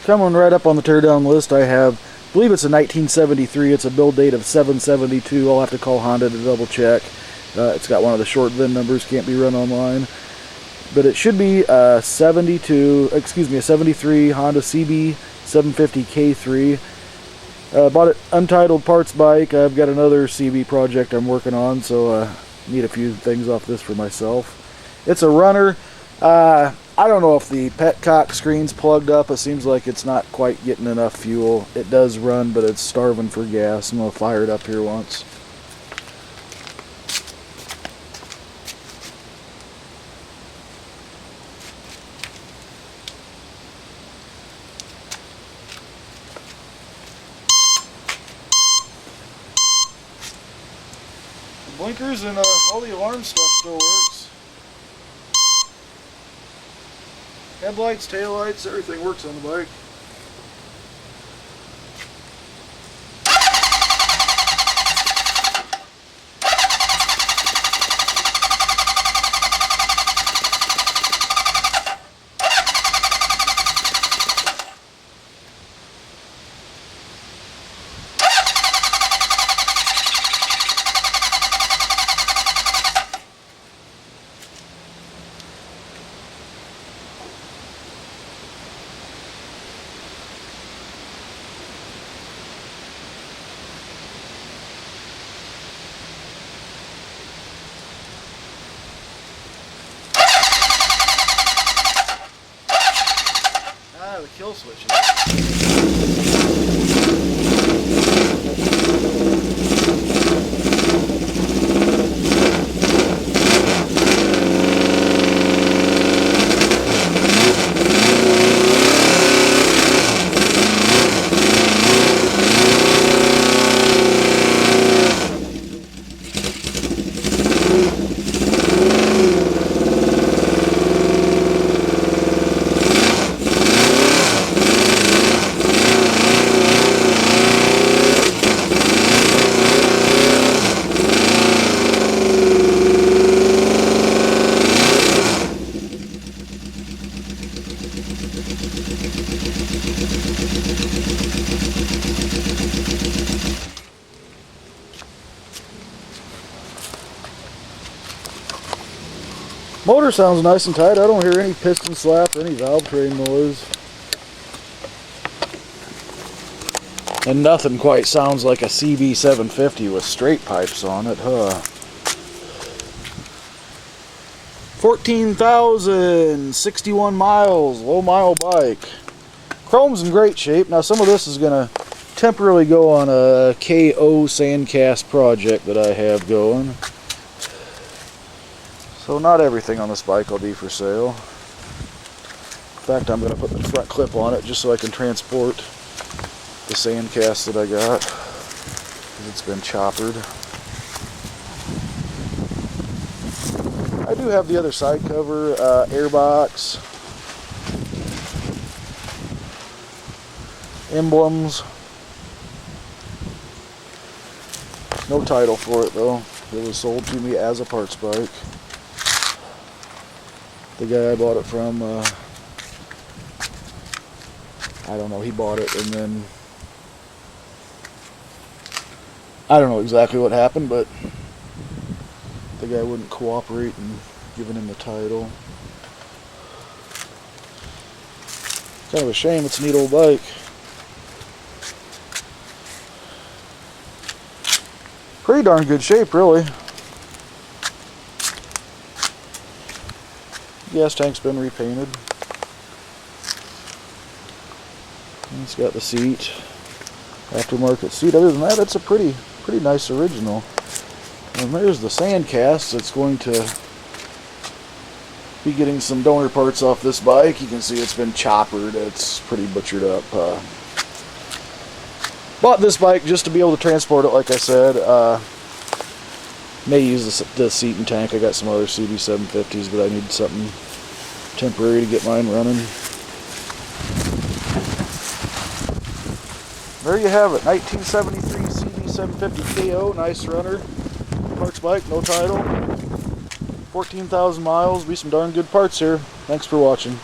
coming right up on the teardown list, I have, I believe it's a 1973. It's a build date of 7/72. I'll have to call Honda to double check. It's got one of the short VIN numbers, can't be run online. But it should be a 73 Honda CB750 K3. Bought an untitled parts bike. I've got another CB project I'm working on, so need a few things off this for myself. It's a runner. I don't know if the petcock screen's plugged up. It seems like it's not quite getting enough fuel. It does run, but it's starving for gas. I'm going to fire it up here once. The blinkers and all the alarm stuff still works. Headlights, taillights, everything works on the bike. The kill switches. Motor sounds nice and tight. I don't hear any piston slap or any valve train noise. And nothing quite sounds like a CB750 with straight pipes on it, huh? 14,061 miles, low mile bike. Chrome's in great shape. Now some of this is going to temporarily go on a KO sandcast project that I have going. So not everything on this bike will be for sale. In fact, I'm going to put the front clip on it just so I can transport the sandcast that I got, because it's been choppered. I do have the other side cover, airbox, emblems. No title for it though. It was sold to me as a parts bike. The guy I bought it from, I don't know, he bought it and then, I don't know exactly what happened, but the guy wouldn't cooperate in giving him the title. Kind of a shame, it's a neat old bike. Pretty darn good shape, really. Gas tank's been repainted. And it's got the seat, aftermarket seat. Other than that, it's a pretty nice original. And there's the sandcast. It's going to be getting some donor parts off this bike. You can see it's been choppered. It's pretty butchered up. Bought this bike just to be able to transport it, like I said. May use the seat and tank. I got some other CB750s, but I need something temporary to get mine running. There you have it, 1973 CB750 KO, nice runner, parts bike, no title, 14,000 miles, be some darn good parts here. Thanks for watching.